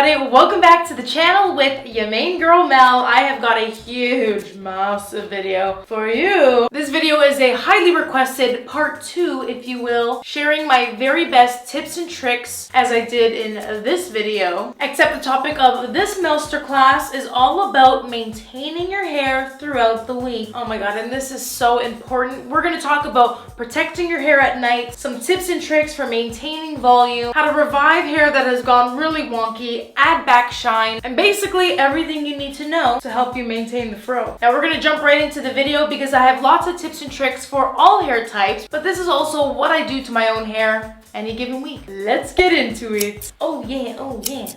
everybody, welcome back to the channel with your main girl Mel. I have got a huge, massive video for you. This video is a highly requested part 2, if you will, sharing my very best tips and tricks as I did in this video. Except the topic of this masterclass is all about maintaining your hair throughout the week. Oh my god, and this is so important. We're going to talk about protecting your hair at night, some tips and tricks for maintaining volume, how to revive hair that has gone really wonky, add back shine, and basically everything you need to know to help you maintain the fro. Now we're going to jump right into the video because I have lots of tips and tricks for all hair types, but this is also what I do to my own hair any given week. Let's get into it. Oh yeah, oh yeah.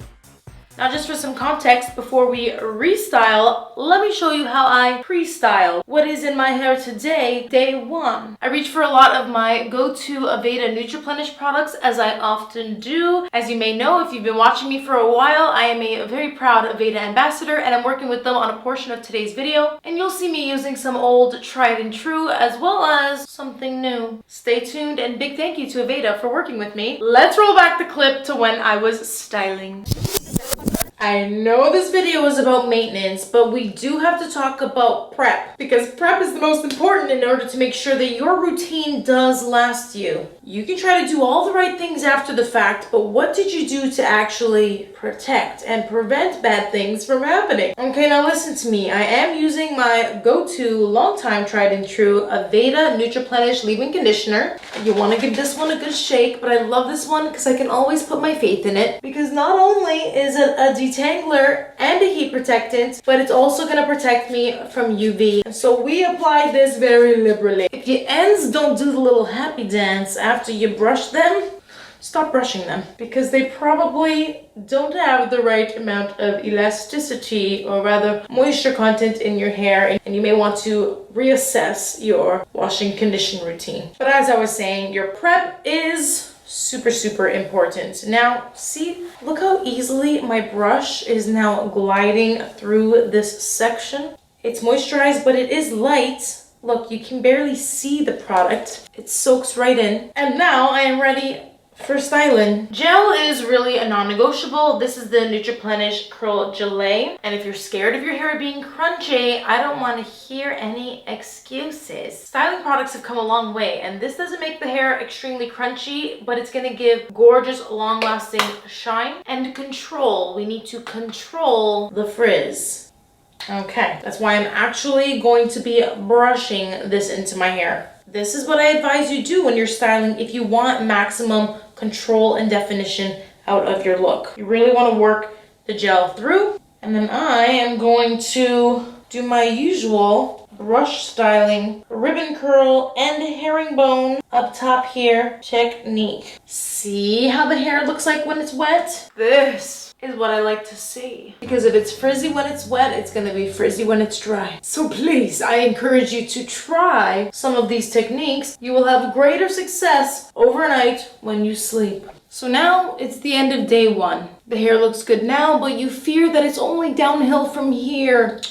Now just for some context, before we restyle, let me show you how I pre-style what is in my hair today, day 1. I reach for a lot of my go-to Aveda Nutriplenish products, as I often do. As you may know, if you've been watching me for a while, I am a very proud Aveda ambassador and I'm working with them on a portion of today's video. And you'll see me using some old tried and true as well as something new. Stay tuned and big thank you to Aveda for working with me. Let's roll back the clip to when I was styling. I know this video is about maintenance, but we do have to talk about prep because prep is the most important in order to make sure that your routine does last you. You can try to do all the right things after the fact, but what did you do to actually protect and prevent bad things from happening? Okay, now listen to me. I am using my go-to long time tried and true Aveda Nutriplenish leave-in conditioner. You want to give this one a good shake, but I love this one because I can always put my faith in it because not only is it a detangler and a heat protectant, but it's also going to protect me from UV. So we apply this very liberally. If your ends don't do the little happy dance after you brush them, stop brushing them because they probably don't have the right amount of elasticity or rather moisture content in your hair, and you may want to reassess your washing condition routine. But as I was saying, your prep is super important. Now see, look how easily my brush is now gliding through this section. It's moisturized, but it is light. Look, you can barely see the product. It soaks right in. And now I am ready for styling. Gel is really a non-negotiable. This is the Nutriplenish Curl Gelée. And if you're scared of your hair being crunchy, I don't want to hear any excuses. Styling products have come a long way, and this doesn't make the hair extremely crunchy, but it's going to give gorgeous, long-lasting shine and control. We need to control the frizz. Okay, that's why I'm actually going to be brushing this into my hair. This is what I advise you do when you're styling if you want maximum control and definition out of your look. You really want to work the gel through. And then I am going to do my usual brush styling, ribbon curl and herringbone up top here technique. See how the hair looks like when it's wet? This is what I like to see. Because if it's frizzy when it's wet, it's gonna be frizzy when it's dry. So please, I encourage you to try some of these techniques. You will have greater success overnight when you sleep. So now it's the end of day 1. The hair looks good now, but you fear that it's only downhill from here.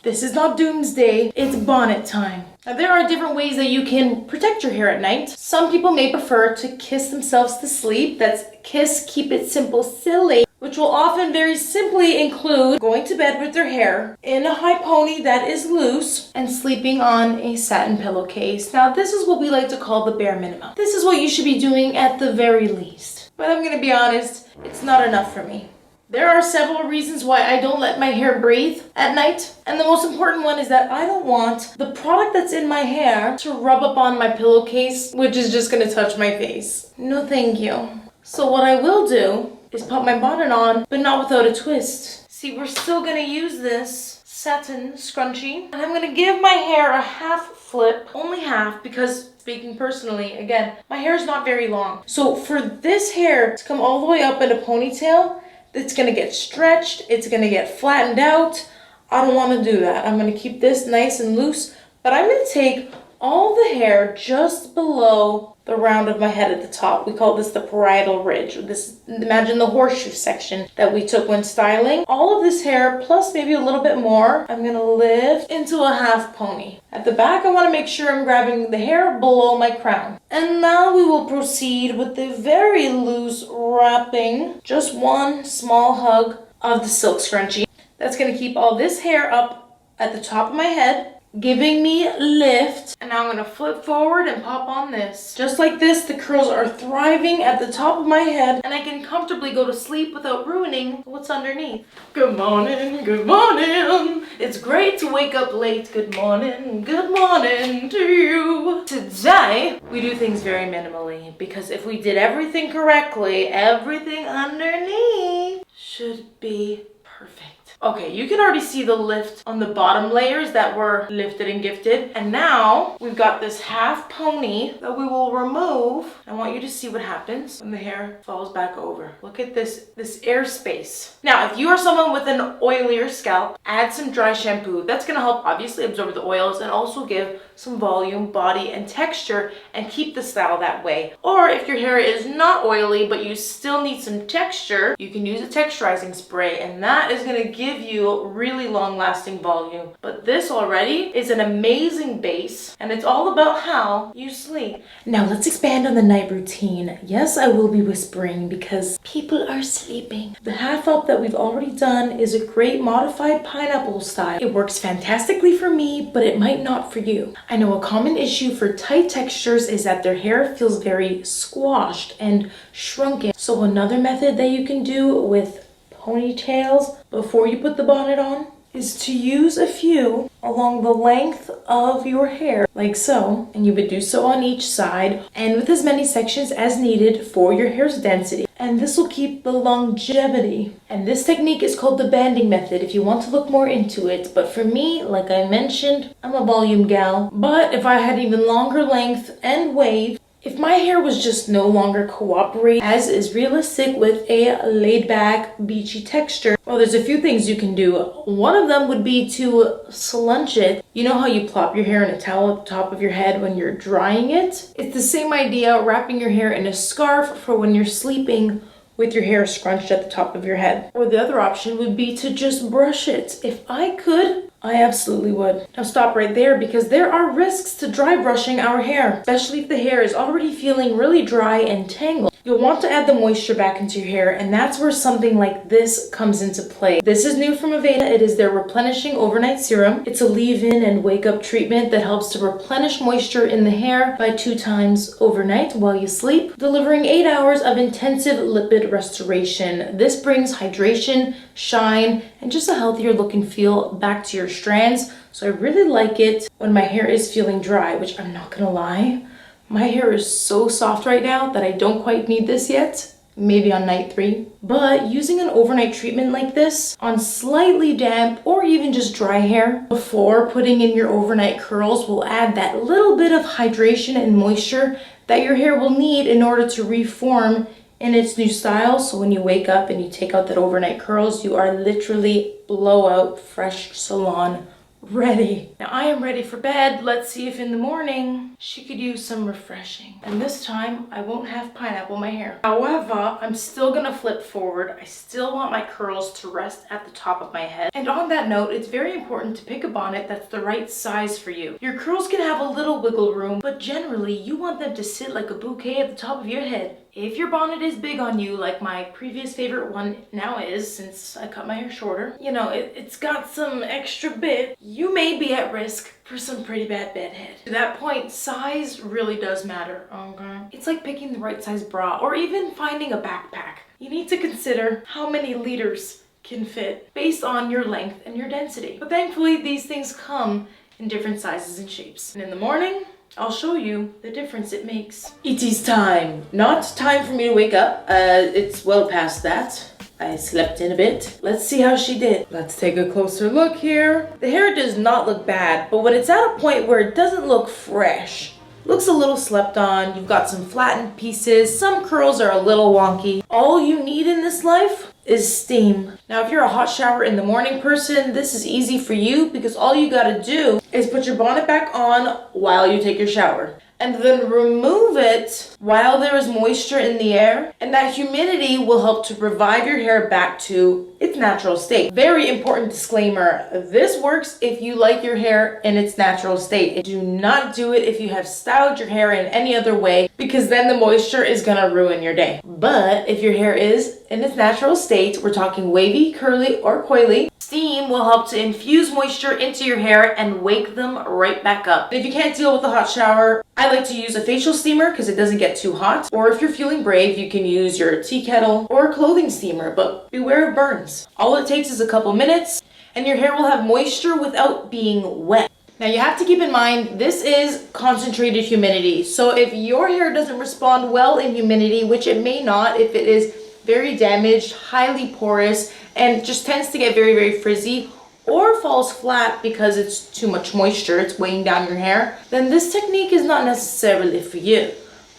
This is not doomsday, it's bonnet time. Now there are different ways that you can protect your hair at night. Some people may prefer to kiss themselves to sleep. That's kiss, keep it simple, silly, which will often very simply include going to bed with their hair in a high pony that is loose and sleeping on a satin pillowcase. Now this is what we like to call the bare minimum. This is what you should be doing at the very least. But I'm gonna be honest, it's not enough for me. There are several reasons why I don't let my hair breathe at night. And the most important one is that I don't want the product that's in my hair to rub up on my pillowcase, which is just gonna touch my face. No thank you. So what I will do is put my bonnet on, but not without a twist. See, we're still gonna use this satin scrunchie. And I'm gonna give my hair a half flip, only half, because speaking personally, again, my hair is not very long. So for this hair to come all the way up in a ponytail, it's gonna get stretched, it's gonna get flattened out. I don't wanna do that. I'm gonna keep this nice and loose, but I'm gonna take all the hair just below the round of my head at the top. We call this the parietal ridge. This, imagine the horseshoe section that we took when styling. All of this hair, plus maybe a little bit more, I'm gonna lift into a half pony. At the back, I wanna make sure I'm grabbing the hair below my crown. And now we will proceed with the very loose wrapping. Just one small hug of the silk scrunchie. That's gonna keep all this hair up at the top of my head, giving me lift. And now I'm gonna flip forward and pop on this. Just like this, the curls are thriving at the top of my head, and I can comfortably go to sleep without ruining what's underneath. Good morning, good morning. It's great to wake up late. Good morning to you. Today, we do things very minimally, because if we did everything correctly, everything underneath should be perfect. Okay, you can already see the lift on the bottom layers that were lifted and gifted. And now we've got this half pony that we will remove. I want you to see what happens when the hair falls back over. Look at this airspace. Now, if you are someone with an oilier scalp, add some dry shampoo. That's gonna help obviously absorb the oils and also give some volume, body, and texture, and keep the style that way. Or if your hair is not oily, but you still need some texture, you can use a texturizing spray, and that is gonna give you really long-lasting volume. But this already is an amazing base, and it's all about how you sleep. Now let's expand on the night routine. Yes, I will be whispering because people are sleeping. The half up that we've already done is a great modified pineapple style. It works fantastically for me, but it might not for you. I know a common issue for tight textures is that their hair feels very squashed and shrunken. So another method that you can do with ponytails before you put the bonnet on is to use a few along the length of your hair, like so, and you would do so on each side and with as many sections as needed for your hair's density. And this will keep the longevity. And this technique is called the banding method if you want to look more into it. But for me, like I mentioned, I'm a volume gal. But if I had even longer length and wave, if my hair was just no longer cooperating as is realistic with a laid back beachy texture, well, there's a few things you can do. One of them would be to slunch it. You know how you plop your hair in a towel at the top of your head when you're drying it? It's the same idea, wrapping your hair in a scarf for when you're sleeping with your hair scrunched at the top of your head. Or the other option would be to just brush it. If I could, I absolutely would. Now stop right there, because there are risks to dry brushing our hair, especially if the hair is already feeling really dry and tangled. You'll want to add the moisture back into your hair, and that's where something like this comes into play. This is new from Aveda. It is their Replenishing Overnight Serum. It's a leave-in and wake-up treatment that helps to replenish moisture in the hair by 2 times overnight while you sleep, delivering 8 hours of intensive lipid restoration. This brings hydration, shine, and just a healthier look and feel back to your strands. So I really like it when my hair is feeling dry, which I'm not gonna lie, my hair is so soft right now that I don't quite need this yet. Maybe on night 3. But using an overnight treatment like this on slightly damp or even just dry hair before putting in your overnight curls will add that little bit of hydration and moisture that your hair will need in order to reform in its new style. So when you wake up and you take out that overnight curls, you are literally blowout fresh salon ready. Now I am ready for bed. Let's see if in the morning she could use some refreshing. And this time I won't have pineapple in my hair. However, I'm still gonna flip forward. I still want my curls to rest at the top of my head. And on that note, it's very important to pick a bonnet that's the right size for you. Your curls can have a little wiggle room, but generally you want them to sit like a bouquet at the top of your head. If your bonnet is big on you, like my previous favorite one now is, since I cut my hair shorter, you know, it's got some extra bit, you may be at risk for some pretty bad bedhead. To that point, size really does matter, okay? It's like picking the right size bra or even finding a backpack. You need to consider how many liters can fit based on your length and your density. But thankfully, these things come in different sizes and shapes. And in the morning, I'll show you the difference it makes. It is time. Not time for me to wake up. It's well past that. I slept in a bit. Let's see how she did. Let's take a closer look here. The hair does not look bad, but when it's at a point where it doesn't look fresh, looks a little slept on, you've got some flattened pieces, some curls are a little wonky. All you need in this life is steam. Now, if you're a hot shower in the morning person, this is easy for you because all you gotta do is put your bonnet back on while you take your shower. and then remove it while there is moisture in the air, and that humidity will help to revive your hair back to its natural state. Very important disclaimer, this works if you like your hair in its natural state. Do not do it if you have styled your hair in any other way, because then the moisture is gonna ruin your day. But if your hair is in its natural state, we're talking wavy, curly, or coily, steam will help to infuse moisture into your hair and wake them right back up. If you can't deal with the hot shower, I like to use a facial steamer because it doesn't get too hot. Or if you're feeling brave, you can use your tea kettle or a clothing steamer, but beware of burns. All it takes is a couple minutes and your hair will have moisture without being wet. Now you have to keep in mind, this is concentrated humidity. So if your hair doesn't respond well in humidity, which it may not if it is very damaged, highly porous, and just tends to get very, very frizzy, or falls flat because it's too much moisture, it's weighing down your hair, then this technique is not necessarily for you.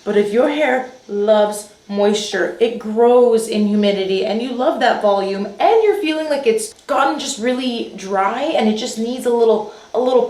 But if your hair loves moisture, it grows in humidity, and you love that volume, and you're feeling like it's gotten just really dry and it just needs a little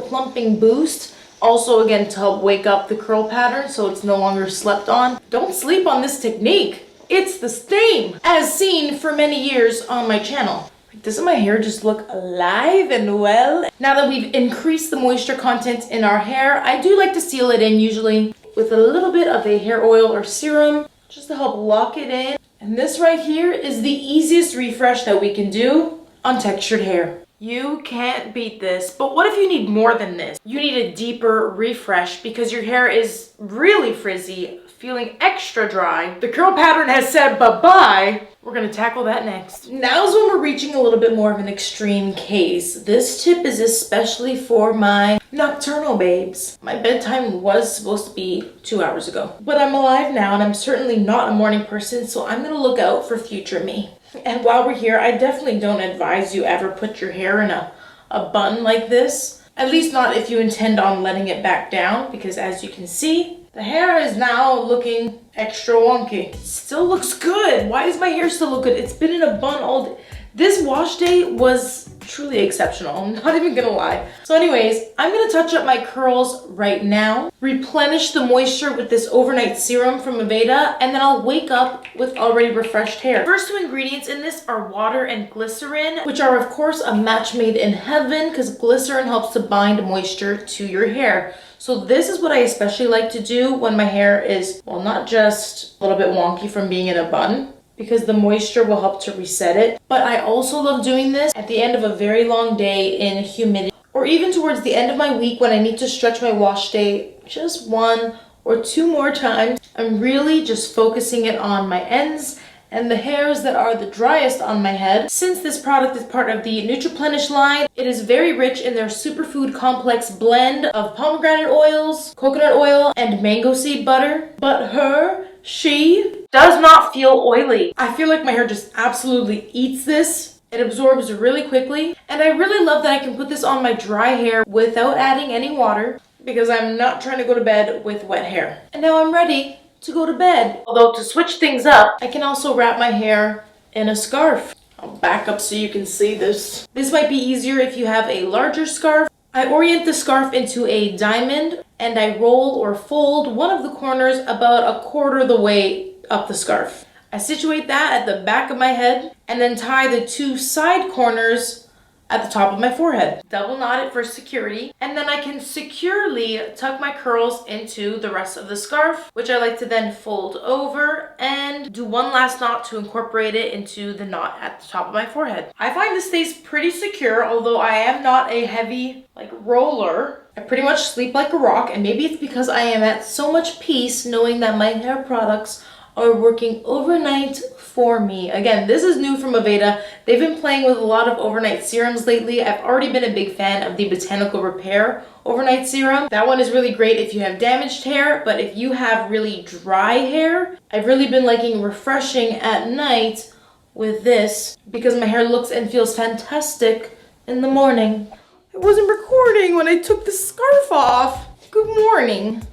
plumping boost, also again to help wake up the curl pattern so it's no longer slept on, don't sleep on this technique. It's the steam, as seen for many years on my channel. Doesn't my hair just look alive and well? Now that we've increased the moisture content in our hair, I do like to seal it in usually with a little bit of a hair oil or serum just to help lock it in. And this right here is the easiest refresh that we can do on textured hair. You can't beat this, but what if you need more than this? You need a deeper refresh because your hair is really frizzy, feeling extra dry. The curl pattern has said bye-bye. We're gonna tackle that next. Now's when we're reaching a little bit more of an extreme case. This tip is especially for my nocturnal babes. My bedtime was supposed to be 2 hours ago, but I'm alive now and I'm certainly not a morning person, so I'm gonna look out for future me. And while we're here, I definitely don't advise you ever put your hair in a bun like this. At least not if you intend on letting it back down, because as you can see, the hair is now looking extra wonky. Still looks good. Why does my hair still look good? It's been in a bun all day. This wash day was truly exceptional. I'm not even gonna lie. So anyways, I'm gonna touch up my curls right now, replenish the moisture with this overnight serum from Aveda, and then I'll wake up with already refreshed hair. First two ingredients in this are water and glycerin, which are of course a match made in heaven because glycerin helps to bind moisture to your hair. So this is what I especially like to do when my hair is, well, not just a little bit wonky from being in a bun, because the moisture will help to reset it. But I also love doing this at the end of a very long day in humidity, or even towards the end of my week when I need to stretch my wash day just 1 or 2 more times. I'm really just focusing it on my ends and the hairs that are the driest on my head. Since this product is part of the Nutriplenish line, it is very rich in their superfood complex blend of pomegranate oils, coconut oil, and mango seed butter. But she does not feel oily. I feel like my hair just absolutely eats this. It absorbs really quickly. And I really love that I can put this on my dry hair without adding any water, because I'm not trying to go to bed with wet hair. And now I'm ready to go to bed. Although to switch things up, I can also wrap my hair in a scarf. I'll back up so you can see this. This might be easier if you have a larger scarf. I orient the scarf into a diamond and I roll or fold one of the corners about 1/4 the way up the scarf. I situate that at the back of my head and then tie the 2 side corners at the top of my forehead. Double knot it for security, and then I can securely tuck my curls into the rest of the scarf, which I like to then fold over and do 1 last knot to incorporate it into the knot at the top of my forehead. I find this stays pretty secure, although I am not a heavy roller. I pretty much sleep like a rock, and maybe it's because I am at so much peace knowing that my hair products are working overnight for me. Again, this is new from Aveda. They've been playing with a lot of overnight serums lately. I've already been a big fan of the Botanical Repair overnight serum. That one is really great if you have damaged hair, but if you have really dry hair, I've really been liking refreshing at night with this because my hair looks and feels fantastic in the morning. I wasn't recording when I took the scarf off. Good morning.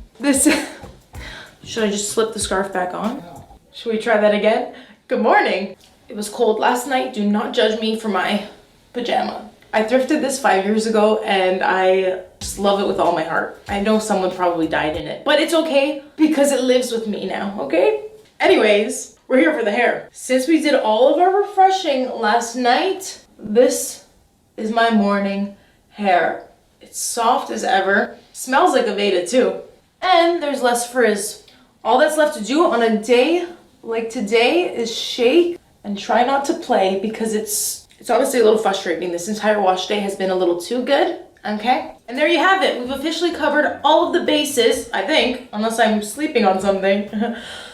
Should I just slip the scarf back on? Should we try that again? Good morning. It was cold last night. Do not judge me for my pajama. I thrifted this 5 years ago and I Just love it with all my heart. I know someone probably died in it, but it's okay because it lives with me now, okay? Anyways, we're here for the hair. Since we did all of our refreshing last night, this is my morning hair. It's soft as ever. Smells like Aveda too. And there's less frizz. All that's left to do on a day like today is shake and try not to play because it's honestly a little frustrating. This entire wash day has been a little too good, okay? And there you have it. We've officially covered all of the bases, I think, unless I'm sleeping on something.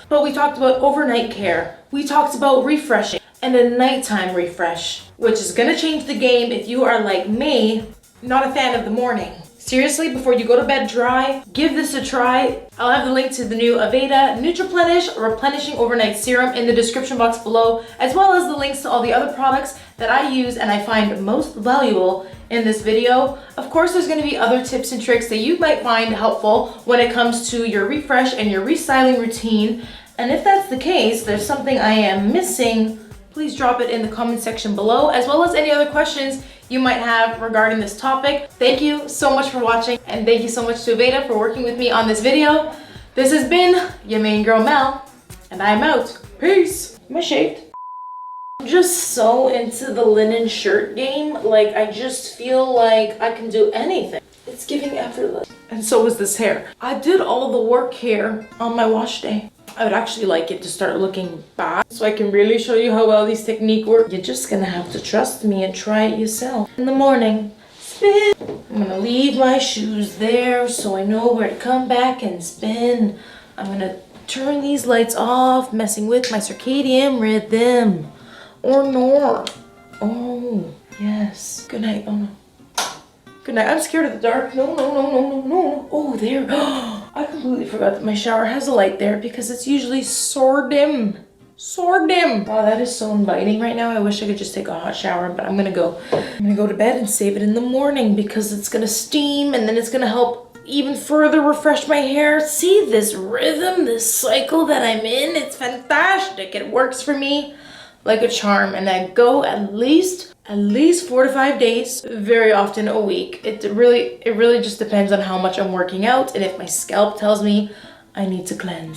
But we talked about overnight care. We talked about refreshing and a nighttime refresh, which is gonna change the game if you are like me, not a fan of the morning. Seriously, before you go to bed dry, give this a try. I'll have the link to the new Aveda Nutriplenish Replenishing Overnight Serum in the description box below, as well as the links to all the other products that I use and I find most valuable in this video. Of course, there's gonna be other tips and tricks that you might find helpful when it comes to your refresh and your restyling routine. And if that's the case, there's something I am missing, please drop it in the comment section below, as well as any other questions you might have regarding this topic. Thank you so much for watching, and thank you so much to Aveda for working with me on this video. This has been your main girl Mel, and I'm out. Peace. Am I shaved? I'm just so into the linen shirt game. Like, I just feel like I can do anything. It's giving effortless. And so is this hair. I did all the work here on my wash day. I would actually like it to start looking back so I can really show you how well these techniques work. You're just gonna have to trust me and try it yourself. In the morning, spin. I'm gonna leave my shoes there so I know where to come back and spin. I'm gonna turn these lights off, messing with my circadian rhythm. Or no. Oh, yes. Good night. Oh no. Good night. I'm scared of the dark. No, no, no, no, no, no. Oh, there. I completely forgot that my shower has a light there because it's usually so dim. So dim. Wow, that is so inviting right now. I wish I could just take a hot shower, but I'm gonna go to bed and save it in the morning because it's gonna steam and then it's gonna help even further refresh my hair. See this rhythm, this cycle that I'm in? It's fantastic. It works for me like a charm, and I go at least 4 to 5 days, very often a week. It really just depends on how much I'm working out and if my scalp tells me I need to cleanse.